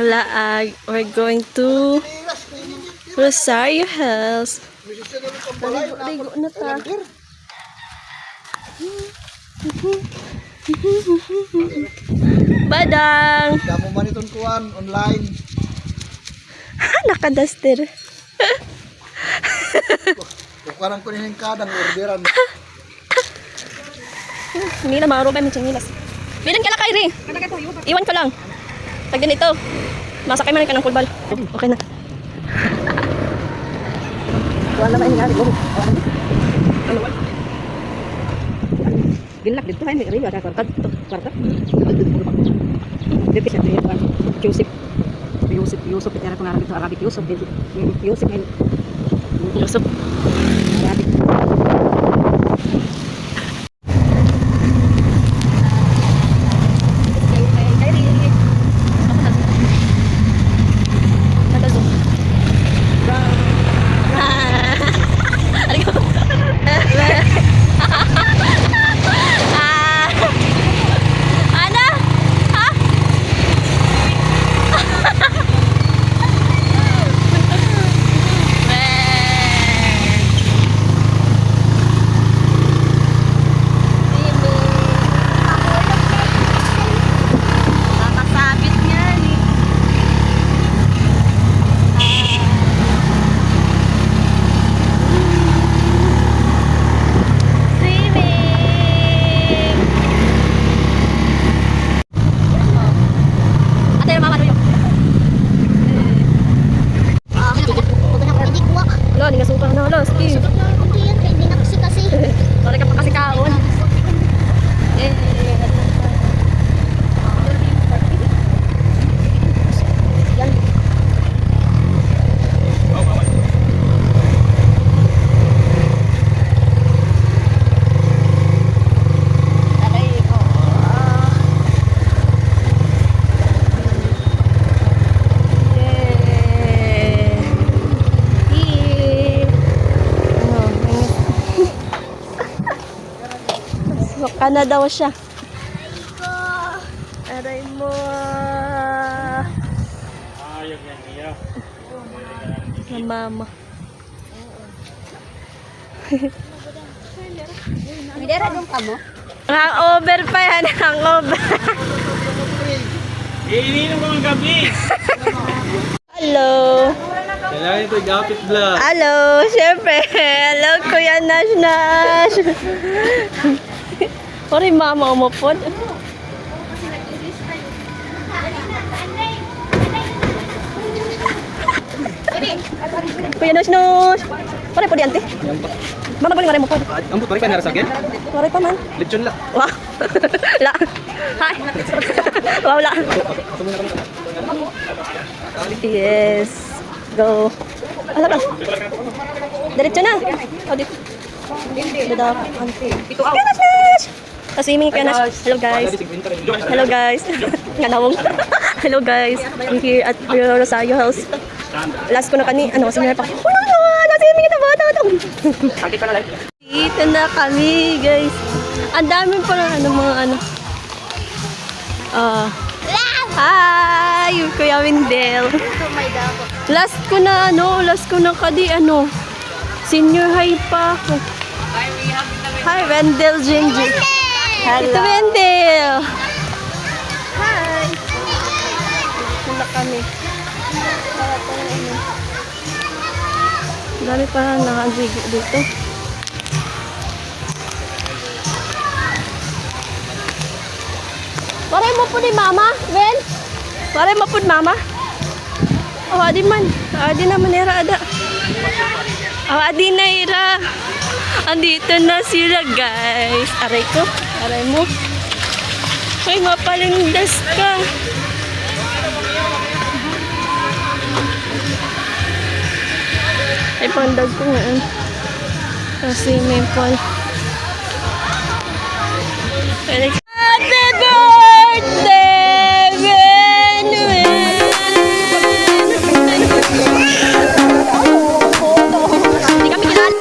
Laag, we're going to Rosario Hills. Ligo na ta. Badang! Damo man itong kuhan online. Naka-duster. Kukuhanan ko nilang kadang orderan. Hindi na marunong kami chinilas. Bilang ka lang kay Ri. Iwan ko lang. Pag ganito, masakay man ka ng kulbal. Okay na. Wala na yung gari. Ginlak dito ay Ri ada kwarta. Dito siya yung Yusuf bicara kung Arabic Yusuf Arabic. Baka na daw siya. Aray mo. Na mama. Midera dong kamo? Hangover pa yan. Hangover. Iininom ko ng gabi. Hello. Kailangan ito i-gapit vlog. Hello. Siyempre. Hello, Kuya Nash Nash. Ori mama umupod. Kuya Nash Nash. Pare po di ante. Mama balik maray mo pod. Ambot pa rin ka narasagyan? Maray pa man. Lechon la. Wah. La. Hi. Wow la. Yes. Go. Ala ba? Diretso na. Oh, dito. Dadak ante. Ito Kuya Nash Nash. Kasimi Kuya Nash. Hello guys. Hello guys. Nganawong. Hello guys. I'm here at Rosario Hills. Last ko na ano, seminar pa. Kasimi kita bata to. Dito na kami, guys. Ang dami pa ng mga ano. Hi, Kuya Windel. Last ko na kadi ano. Senior high pa ako. Hi, Wendell Ginger. Hello. Ito Wendell. Hi. Dito na kami. Dami pa nakaansigo dito. Paray mo po ni mama, Wen? Paray mo po ni mama? Oh, adi man. Adi naman era ada. Oh, adi na era. Andito na sila, guys. Aray ko. Aray mo. Ay, mapalindas ka. Ay, pandag ko nga. Kasi may pal. Happy birthday, Benwin! Hindi kami kilala.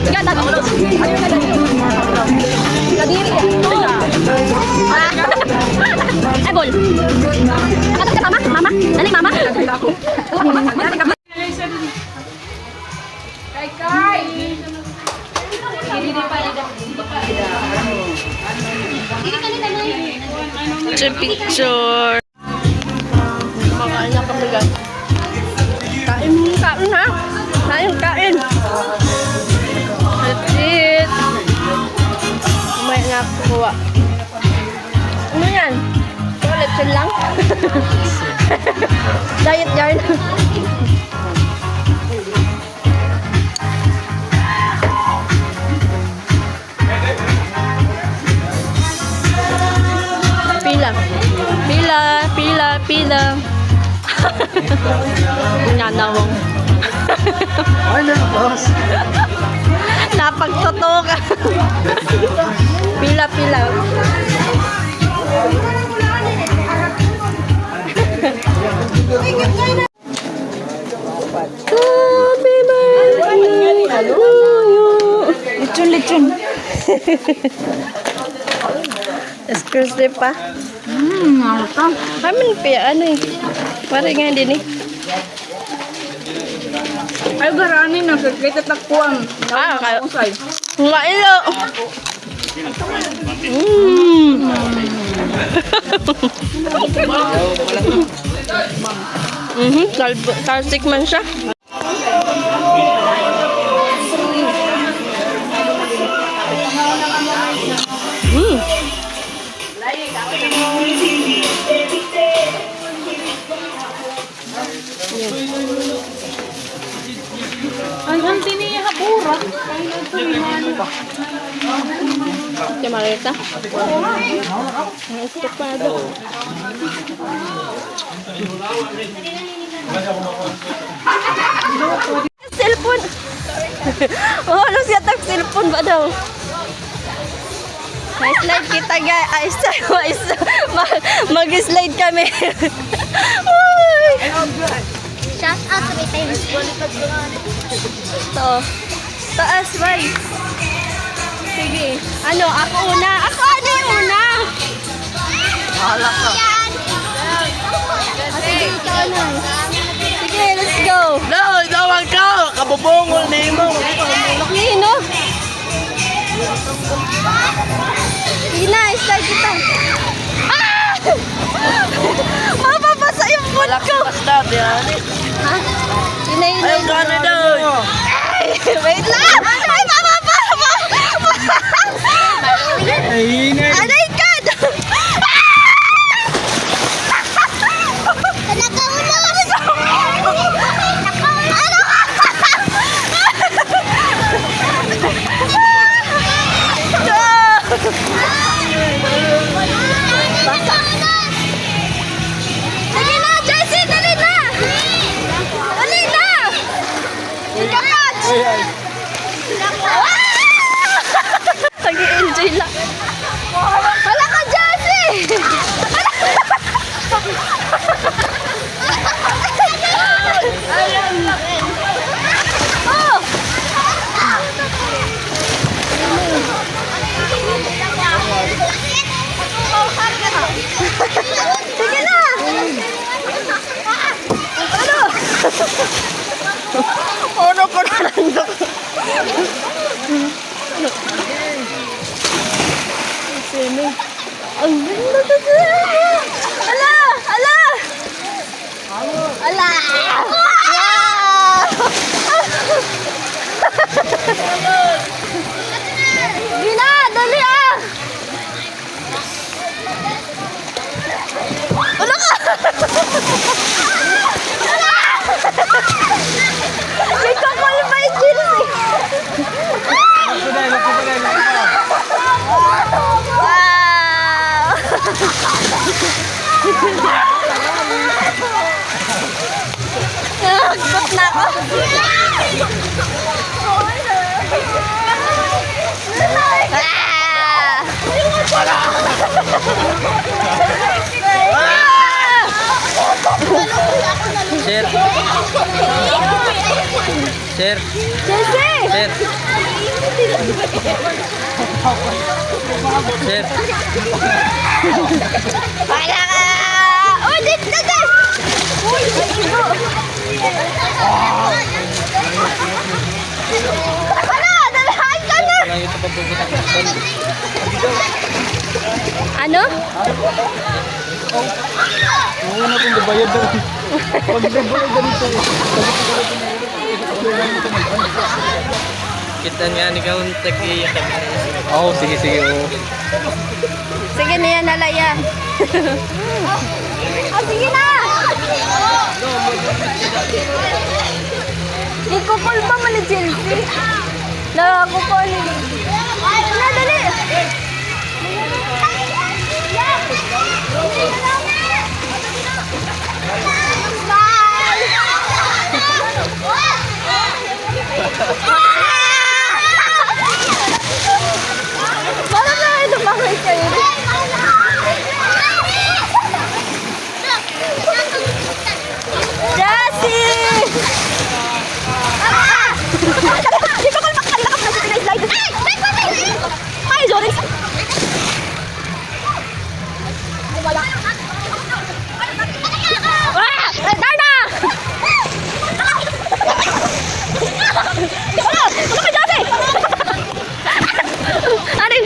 Ika, tago. Kadiri. Ay, bol. Nakatag ka, mama? Mama? Dali, mama? Picture. Makain na kami guys. Kain ha. Kain. That's it. Umay na ako kuha. Ano yan? Lechon lang? Diet yarn. Pila. Nanawong. Ay, na, boss. Napagtotoo ka. Pila. Happy birthday to you. Lechon. Exclusive pa. Amin pa ano eh. Pare nga din eh. Ay, garani na. Kita takuan. Kayo. Usay. Nga ilo. Talsik man siya. Ay, hanti niya habura. Kaya Marita? Gusto pa doon. Cellphone! Oh, ano siya tag cellphone ba daw? Slide kita guys. Mag-slide kami. Shout out to my times. Ito. Taas, bye. Sige. Ano? Ako una. Ako ano yung una? Bahala ka. Sige, ikaw na. Sige, let's go. No, tawag ka! Kabubungol na mo! Sige, no? Sige na, slide kita. Ah! Mapapasa yung foot ko. Basta, yan. Ha? Inay. Ayaw ka na doon! Wait lang! Ay, mapapa! Ay, Aray ka! Sige na, Jessie! Dali na! Dali na! Ika, Patch! Nag-i-enjoy lang. Wala ka, Jessie! Oh! Sige na! Ano? Ano ko na nandok? Sino? Ang ganda to siya! Ala! Ala! Ala! Gina! Dali ah! Ano ka? May kakwalify Chelsea! Wow! Nakakot na ako. Sir. Sir. Chelsea! Sir. Sir. Wala ka! Oh, dito! Uy, ibo! Wala! Dalahan ka na! Lang ito papupunta. Ano? Oo na kung babayad daw. Pag babayad ganito. Kita nga ni kang tag-iyak kami. Oo, sige, sige. Oo. Sige na yan, nalaya. Oh, sige na! Ikukul pa mo ni Chelsea. Nakakukul. Na, dali! Bakit na ito bakit kayo? Jessie! Di ba kalmak kanila ka pala sa slide? Ay, sorry. Ah! Darna! Ano ka, Jessie? Ano yun?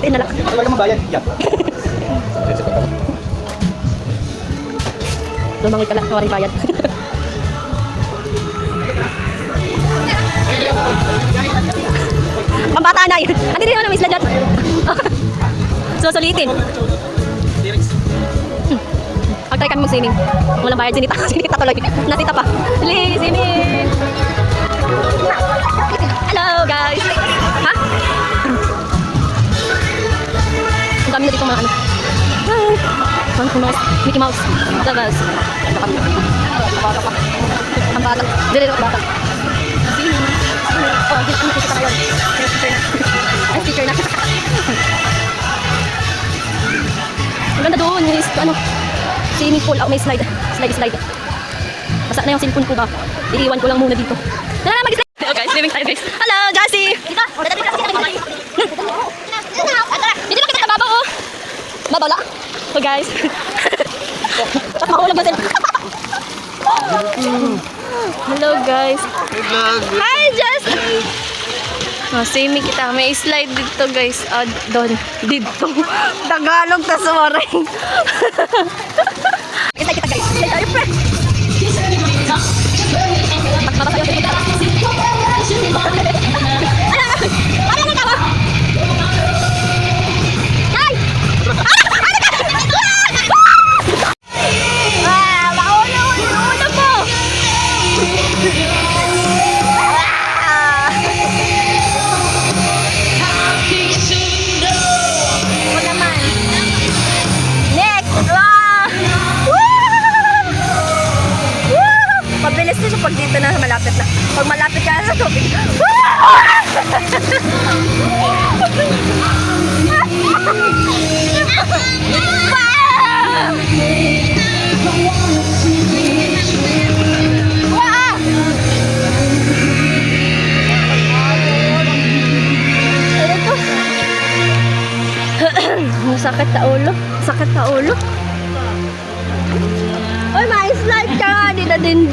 Tinalak. Talaga mabayad. Yan. Lumangoy ka lang, kawaring bayad. Pambata na yun. Hindi rin naman may isla dyan. Susulitin. Pag-try kami mag-swimming. Walang bayad, sinita. Sinita tuloy. Nasita pa. Dali, swimming. Hello, guys. Ha? Ang dami na dito mga ano. Mouse, Mickey Mouse. Labas. Ang bata. Dili ang bata. Oh, dito kita tayo. Ay, sticker na. Ang ganda doon. Is, ano, swimming pool. Oh, may slide. Slide. Basta na yung cellphone ko ba? Iiwan ko lang muna dito. Tara na, mag-slide. Okay, guys, swimming tayo, guys. Hello, Jassy! Dito lang kita babaw, oh. Babala. So, guys. At makulag natin. Hello, guys. Hi, Jassy! Oh, swimming kita. May slide dito, guys. Doon. Dito. Tagalog ta sorry. Kita, guys. Slide tayo, pre. Ano na tama? Ay! Mauna po! Ako naman. Next! Mabilis na siya pag dito na malapit na. Pag malapit ka na sa tubig. Sakit sa ulo. Sakit sa ulo. Oy, may slide ka nga. Di na din.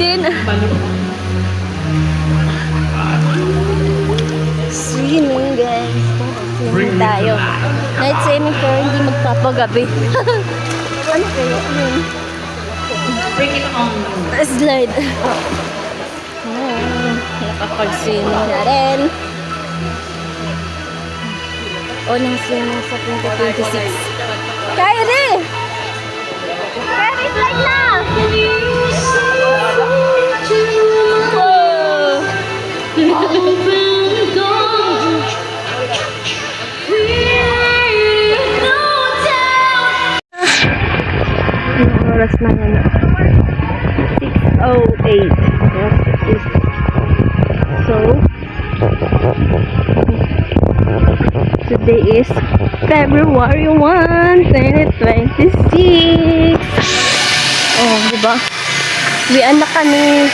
Swimming, guys. Swimming tayo. Night swimming pero hindi magpapagabi. Ano kayo? Bring it on. Slide. Nakapag-swimming na rin. Unang swimming sa 2026. Kyrie! Kyrie, slide na! Anong oras na yun? 6:08. So, today is February 1, 2026. Oh, diba? Uwian na kami.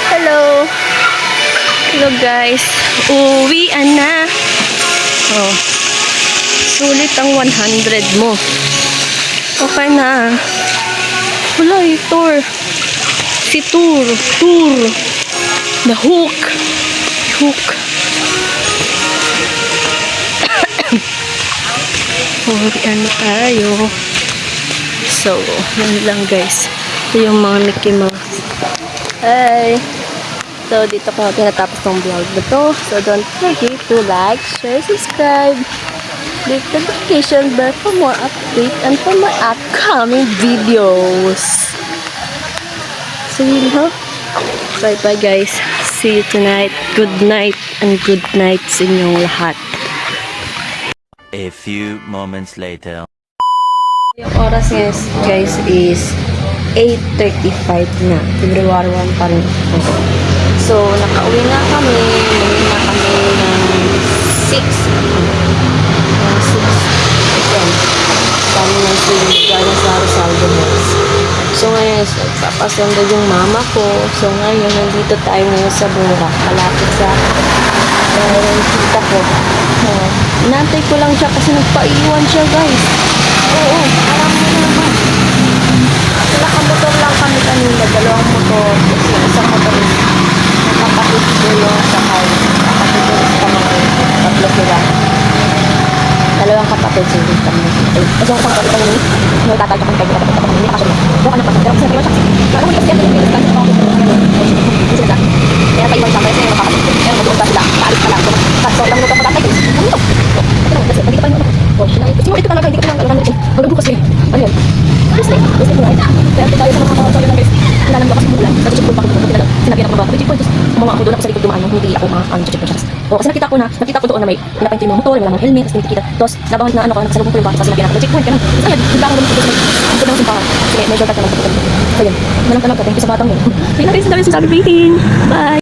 Hello. Hello guys, uwian na. Oh. Sulit ang 100 mo. Okay na. Wala Tour. Si Tour. The hook. Uwian na tayo. So, yun lang guys. Ito yung mga Mickey Mouse. Hi! So, dito ko tinatapos ng vlog na to. So, don't forget to like, share, subscribe. Click the notification bell for more updates and for more upcoming videos. So, yun ha? Bye-bye guys. See you tonight. Good night and good night sa inyong lahat. A few moments later. Yung oras ngayon guys is 8:35 na. February 1 pa rin. So, nakauwi na kami. Uwi na kami ng 6. 6 p.m. Kami ng Siligana sa Rizaldo Hills. So, ngayon, papasundo yung mama ko. So, ngayon, nandito tayo ngayon sa Bura. Kalapit sa tita ko. Inantay ko lang siya kasi nagpaiwan siya guys. Oo, alam mo naman. Nakamotor lang kami kanina, 2 motor. Kasi isang motor is kapatid ko yung sakay. Kapatid ko is kami. 3 sila. 2 kapatid sila kami. Kasi yung kapatid kami, may tatay ko kami kayo. Kapatid ko kami, kasi doon ka nagpasok. Pero kasi nagpasok siya. Kaya mo kasi yan, kasi kasi ako. Kaya paiwan siya kasi yung kapatid ko. Kaya mag-uunta sila. Paalis pa lang. So, ilang motor pa tatay ko. Ano ito? Kasi nandito pa yung ano. Kasi mo ito talaga, hindi ko lang magbukas kayo. Ano yan? Gusto ko na. Kaya tayo sa mga kakawal na guys. Kailangan ko kasi mulan. Sa checkpoint pa ako. Sinabi ako ba? May checkpoint. Mga ako doon ako sa likod dumaan. Hindi ako checkpoint siya. O kasi nakita ko doon na may pinapay yung motor, wala mong helmet, tapos nakikita. Tapos nabangan na ano ko, nakasalubong ko yung bata. Kasi nakita ko checkpoint ka na. Tapos ayun, bigla ako doon sa ito ng simpahan. Kasi may shortcut ka lang. So yun. Malang talaga. Thank you sa batang yun. Kaya natin sa dami sa sabi. Bye!